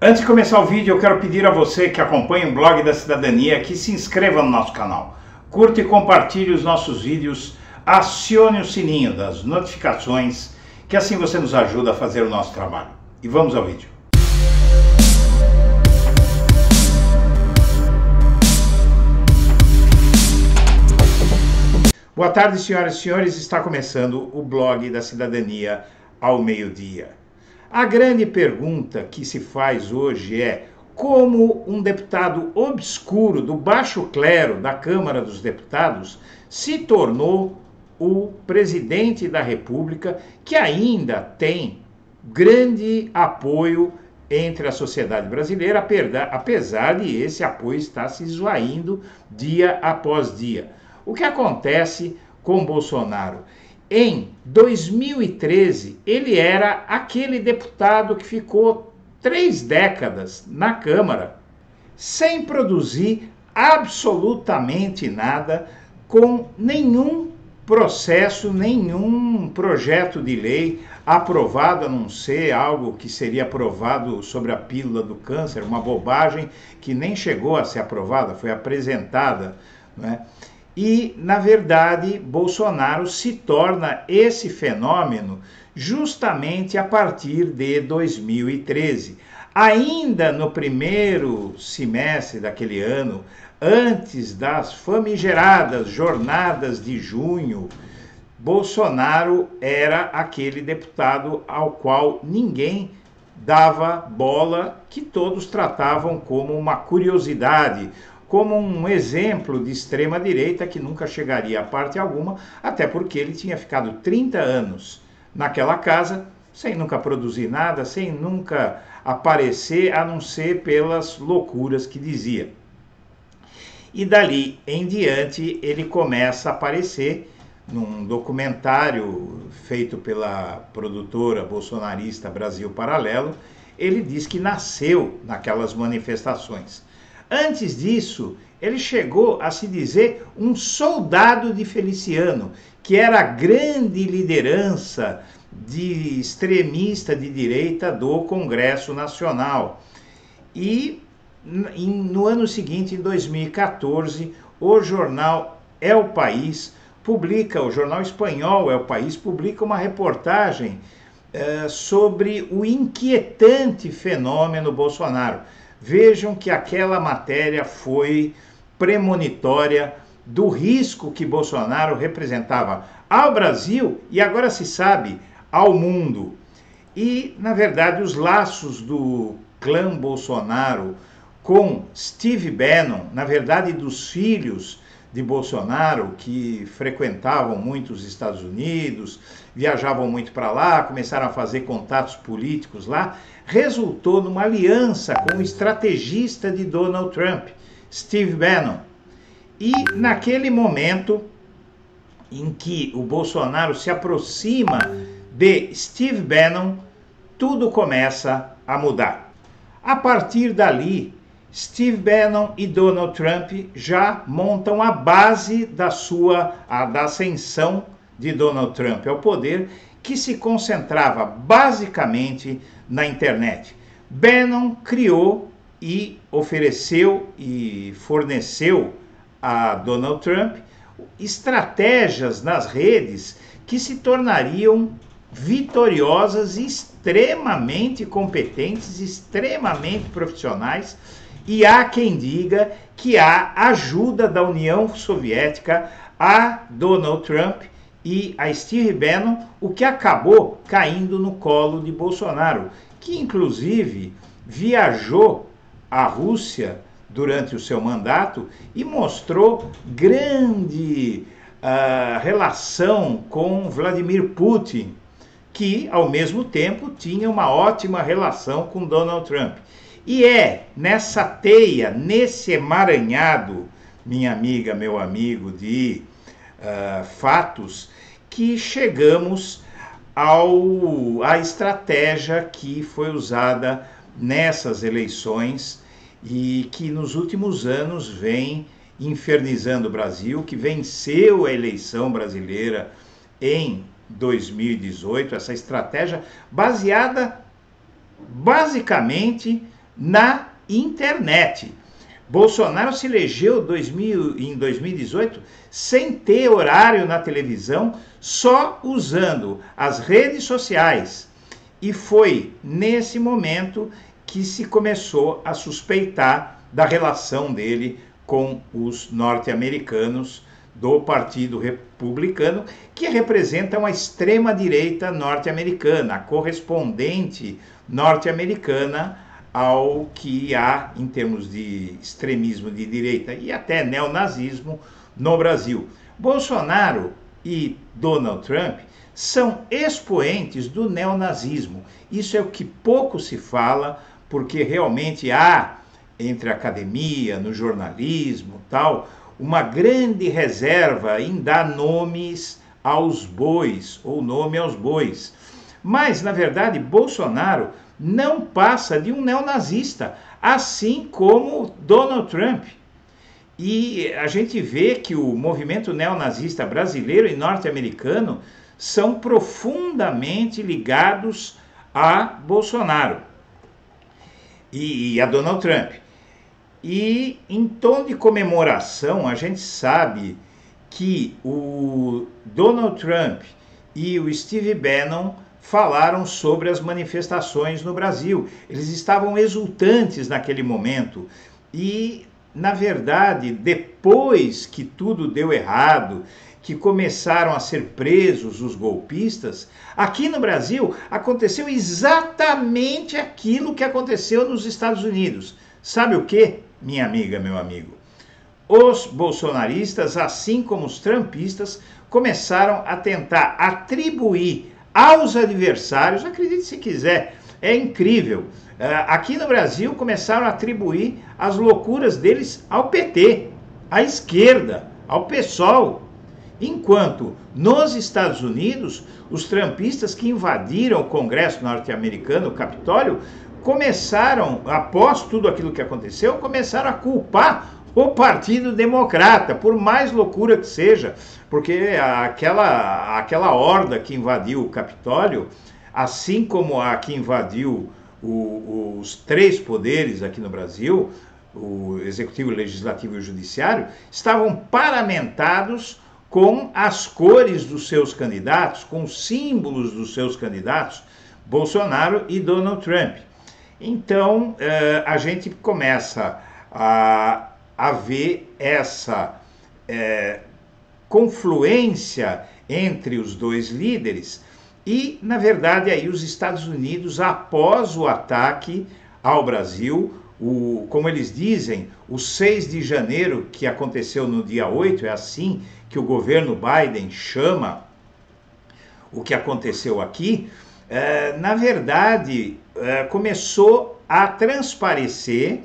Antes de começar o vídeo, eu quero pedir a você que acompanha o Blog da Cidadania que se inscreva no nosso canal. Curta e compartilhe os nossos vídeos, acione o sininho das notificações, que assim você nos ajuda a fazer o nosso trabalho. E vamos ao vídeo. Boa tarde, senhoras e senhores. Está começando o Blog da Cidadania ao meio-dia. A grande pergunta que se faz hoje é como um deputado obscuro do baixo clero da Câmara dos Deputados se tornou o presidente da República, que ainda tem grande apoio entre a sociedade brasileira, apesar de esse apoio estar se esvaindo dia após dia. O que acontece com Bolsonaro? Em 2013, ele era aquele deputado que ficou 3 décadas na Câmara, sem produzir absolutamente nada, com nenhum processo, nenhum projeto de lei aprovado, a não ser algo que seria aprovado sobre a pílula do câncer, uma bobagem que nem chegou a ser aprovada, foi apresentada, né? E, na verdade, Bolsonaro se torna esse fenômeno justamente a partir de 2013. Ainda no primeiro semestre daquele ano, antes das famigeradas jornadas de junho, Bolsonaro era aquele deputado ao qual ninguém dava bola, que todos tratavam como uma curiosidade, como um exemplo de extrema-direita que nunca chegaria a parte alguma, até porque ele tinha ficado 30 anos naquela casa, sem nunca produzir nada, sem nunca aparecer, a não ser pelas loucuras que dizia. E dali em diante ele começa a aparecer num documentário feito pela produtora bolsonarista Brasil Paralelo. Ele diz que nasceu naquelas manifestações. Antes disso, ele chegou a se dizer um soldado de Feliciano, que era a grande liderança de extremista de direita do Congresso Nacional. E no ano seguinte, em 2014, o jornal El País publica, o jornal espanhol El País publica uma reportagem sobre o inquietante fenômeno Bolsonaro. Vejam que aquela matéria foi premonitória do risco que Bolsonaro representava ao Brasil e agora se sabe ao mundo. E, na verdade, os laços do clã Bolsonaro com Steve Bannon, na verdade dos filhos de Bolsonaro, que frequentavam muito os Estados Unidos, viajavam muito para lá, começaram a fazer contatos políticos lá, resultou numa aliança com o estrategista de Donald Trump, Steve Bannon. E naquele momento em que o Bolsonaro se aproxima de Steve Bannon, tudo começa a mudar. A partir dali, Steve Bannon e Donald Trump já montam a base da ascensão de Donald Trump ao poder, que se concentrava basicamente na internet. Bannon criou e ofereceu e forneceu a Donald Trump estratégias nas redes que se tornariam vitoriosas, extremamente competentes, extremamente profissionais. E há quem diga que há ajuda da União Soviética a Donald Trump e a Steve Bannon, o que acabou caindo no colo de Bolsonaro, que inclusive viajou à Rússia durante o seu mandato e mostrou grande relação com Vladimir Putin, que ao mesmo tempo tinha uma ótima relação com Donald Trump. E é nessa teia, nesse emaranhado, minha amiga, meu amigo, de fatos, que chegamos à estratégia que foi usada nessas eleições e que nos últimos anos vem infernizando o Brasil, que venceu a eleição brasileira em 2018, essa estratégia baseada basicamente na internet. Bolsonaro se elegeu em 2018 sem ter horário na televisão, só usando as redes sociais. E foi nesse momento que se começou a suspeitar da relação dele com os norte-americanos do Partido Republicano, que representam a extrema-direita norte-americana, a correspondente norte-americana ao que há em termos de extremismo de direita e até neonazismo no Brasil. Bolsonaro e Donald Trump são expoentes do neonazismo. Isso é o que pouco se fala, porque realmente há, entre a academia, no jornalismo, tal, uma grande reserva em dar nomes aos bois, ou nome aos bois. Mas, na verdade, Bolsonaro não passa de um neonazista, assim como Donald Trump. E a gente vê que o movimento neonazista brasileiro e norte-americano são profundamente ligados a Bolsonaro e a Donald Trump. E em tom de comemoração, a gente sabe que o Donald Trump e o Steve Bannon falaram sobre as manifestações no Brasil. Eles estavam exultantes naquele momento. E, na verdade, depois que tudo deu errado, que começaram a ser presos os golpistas, aqui no Brasil aconteceu exatamente aquilo que aconteceu nos Estados Unidos. Sabe o que, minha amiga, meu amigo? Os bolsonaristas, assim como os trumpistas, começaram a tentar atribuir aos adversários, acredite se quiser, é incrível. Aqui no Brasil começaram a atribuir as loucuras deles ao PT, à esquerda, ao PSOL. Enquanto nos Estados Unidos, os trumpistas que invadiram o Congresso norte-americano, o Capitólio, começaram, após tudo aquilo que aconteceu, começaram a culpar o Partido Democrata, por mais loucura que seja, porque aquela horda que invadiu o Capitólio, assim como a que invadiu os três poderes aqui no Brasil, o Executivo, o Legislativo e o Judiciário, estavam paramentados com as cores dos seus candidatos, com os símbolos dos seus candidatos, Bolsonaro e Donald Trump. Então, a gente começa a ver essa confluência entre os dois líderes e, na verdade, aí os Estados Unidos, após o ataque ao Brasil, como eles dizem, o 6 de janeiro, que aconteceu no dia 8, é assim que o governo Biden chama o que aconteceu aqui, na verdade, começou a transparecer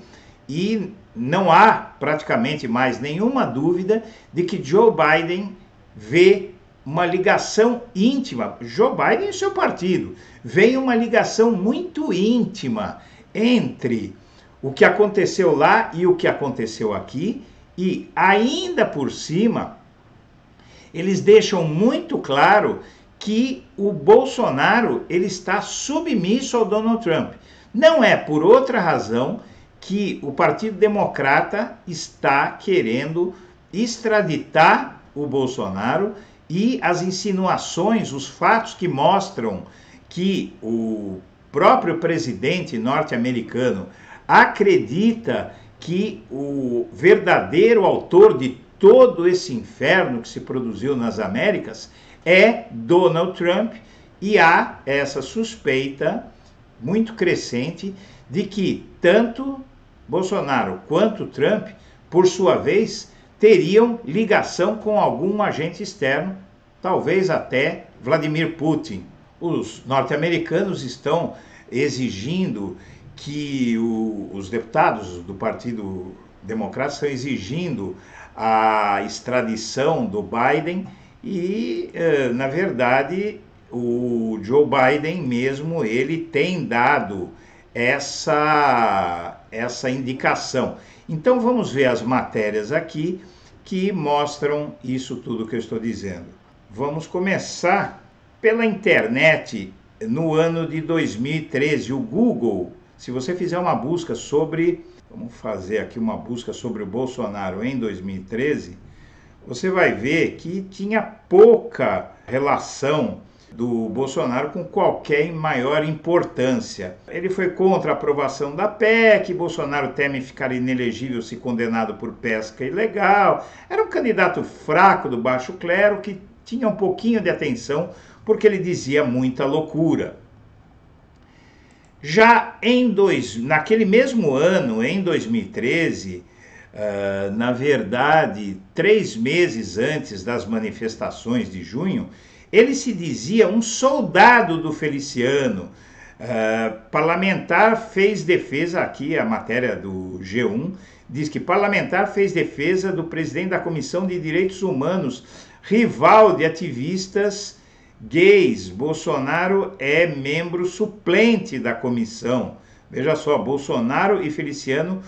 e não há praticamente mais nenhuma dúvida de que Joe Biden vê uma ligação íntima, Joe Biden e seu partido, vê uma ligação muito íntima entre o que aconteceu lá e o que aconteceu aqui, e ainda por cima, eles deixam muito claro que o Bolsonaro ele está submisso ao Donald Trump. Não é por outra razão que o Partido Democrata está querendo extraditar o Bolsonaro e as insinuações, os fatos que mostram que o próprio presidente norte-americano acredita que o verdadeiro autor de todo esse inferno que se produziu nas Américas é Donald Trump, e há essa suspeita muito crescente de que tanto Bolsonaro quanto Trump, por sua vez, teriam ligação com algum agente externo, talvez até Vladimir Putin. Os norte-americanos estão exigindo que os deputados do Partido Democrata estão exigindo a extradição do Biden e, na verdade, o Joe Biden mesmo, ele tem dado essa indicação. Então vamos ver as matérias aqui que mostram isso tudo que eu estou dizendo. Vamos começar pela internet. No ano de 2013, o Google Se você fizer uma busca sobre, vamos fazer aqui uma busca sobre o Bolsonaro em 2013, você vai ver que tinha pouca relação do Bolsonaro com qualquer maior importância. Ele foi contra a aprovação da PEC, Bolsonaro teme ficar inelegível se condenado por pesca ilegal. Era um candidato fraco do baixo clero que tinha um pouquinho de atenção porque ele dizia muita loucura. Já naquele mesmo ano, em 2013, na verdade, 3 meses antes das manifestações de junho, ele se dizia um soldado do Feliciano. Parlamentar fez defesa, aqui a matéria do G1, diz que parlamentar fez defesa do presidente da Comissão de Direitos Humanos, rival de ativistas gays. Bolsonaro é membro suplente da comissão. Veja só, Bolsonaro e Feliciano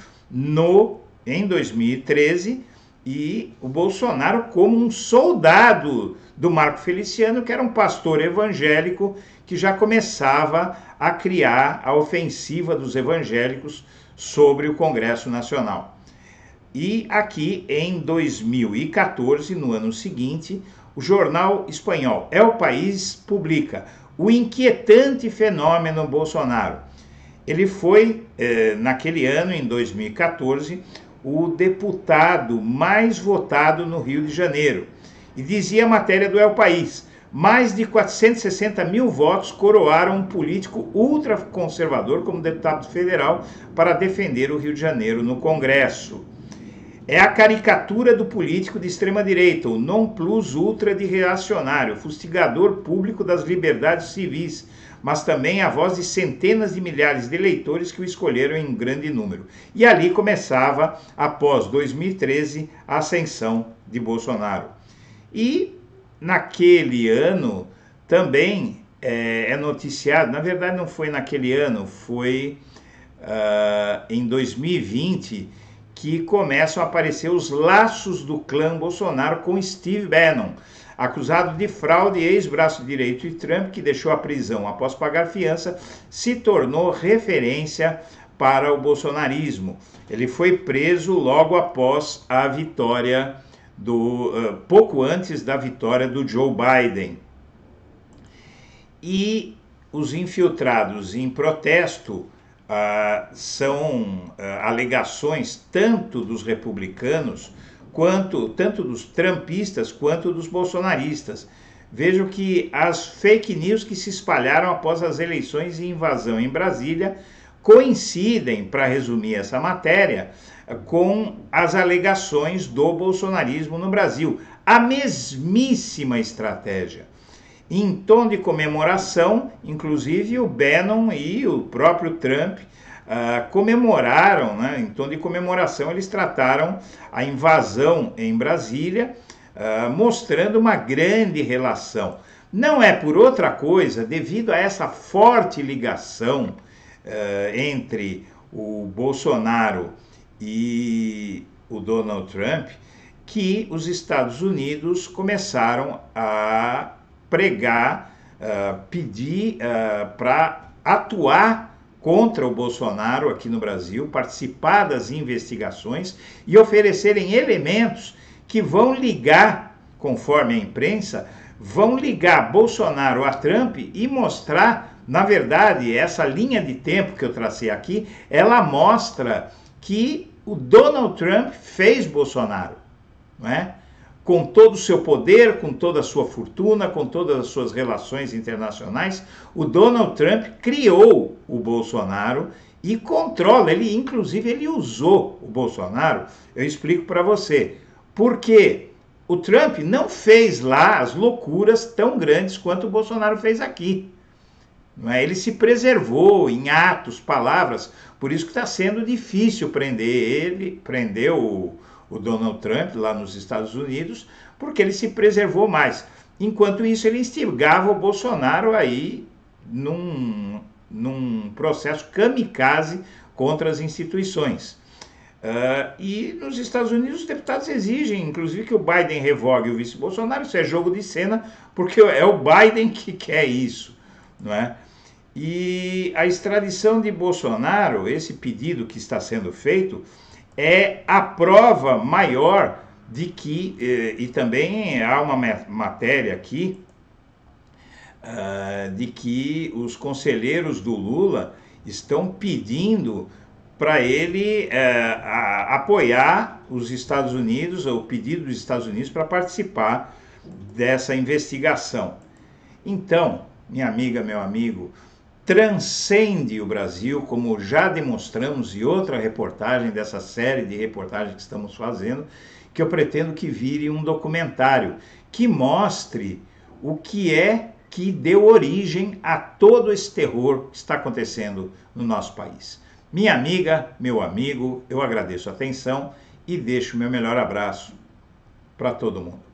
em 2013, e o Bolsonaro como um soldado do Marco Feliciano, que era um pastor evangélico que já começava a criar a ofensiva dos evangélicos sobre o Congresso Nacional. E aqui em 2014, no ano seguinte, o jornal espanhol El País publica o inquietante fenômeno Bolsonaro. Ele foi, naquele ano, em 2014, o deputado mais votado no Rio de Janeiro. E dizia a matéria do El País, mais de 460 mil votos coroaram um político ultraconservador como deputado federal para defender o Rio de Janeiro no Congresso. É a caricatura do político de extrema-direita, o non plus ultra de reacionário, fustigador público das liberdades civis, mas também a voz de centenas de milhares de eleitores que o escolheram em grande número. E ali começava, após 2013, a ascensão de Bolsonaro. E naquele ano também é noticiado, na verdade não foi naquele ano, foi em 2020, que começam a aparecer os laços do clã Bolsonaro com Steve Bannon, acusado de fraude, ex-braço direito de Trump, que deixou a prisão após pagar fiança, se tornou referência para o bolsonarismo. Ele foi preso logo após a vitória pouco antes da vitória do Joe Biden. E os infiltrados em protesto são alegações tanto dos republicanos, tanto dos trumpistas quanto dos bolsonaristas. Vejo que as fake news que se espalharam após as eleições e invasão em Brasília coincidem, para resumir essa matéria, com as alegações do bolsonarismo no Brasil. A mesmíssima estratégia. Em tom de comemoração, inclusive o Bannon e o próprio Trump comemoraram, né? Em tom de comemoração, eles trataram a invasão em Brasília, mostrando uma grande relação. Não é por outra coisa, devido a essa forte ligação entre o Bolsonaro e o Donald Trump, que os Estados Unidos começaram a pregar, pedir para atuar contra o Bolsonaro aqui no Brasil, participar das investigações e oferecerem elementos que vão ligar, conforme a imprensa, vão ligar Bolsonaro a Trump e mostrar, na verdade, essa linha de tempo que eu tracei aqui, ela mostra que o Donald Trump fez Bolsonaro, não é? Com todo o seu poder, com toda a sua fortuna, com todas as suas relações internacionais, o Donald Trump criou o Bolsonaro e controla, inclusive ele usou o Bolsonaro. Eu explico para você. Porque o Trump não fez lá as loucuras tão grandes quanto o Bolsonaro fez aqui. Não é? Ele se preservou em atos, palavras, por isso que está sendo difícil prender ele, prendeu o Donald Trump lá nos Estados Unidos, porque ele se preservou mais. Enquanto isso, ele instigava o Bolsonaro aí num processo kamikaze contra as instituições. E nos Estados Unidos os deputados exigem, inclusive, que o Biden revogue o vice-Bolsonaro. Isso é jogo de cena, porque é o Biden que quer isso, não é? E a extradição de Bolsonaro, esse pedido que está sendo feito, é a prova maior de que, e também há uma matéria aqui, de que os conselheiros do Lula estão pedindo para ele apoiar os Estados Unidos, ou o pedido dos Estados Unidos para participar dessa investigação. Então, minha amiga, meu amigo, transcende o Brasil, como já demonstramos em outra reportagem dessa série de reportagens que estamos fazendo, que eu pretendo que vire um documentário que mostre o que é que deu origem a todo esse terror que está acontecendo no nosso país. Minha amiga, meu amigo, eu agradeço a atenção e deixo o meu melhor abraço para todo mundo.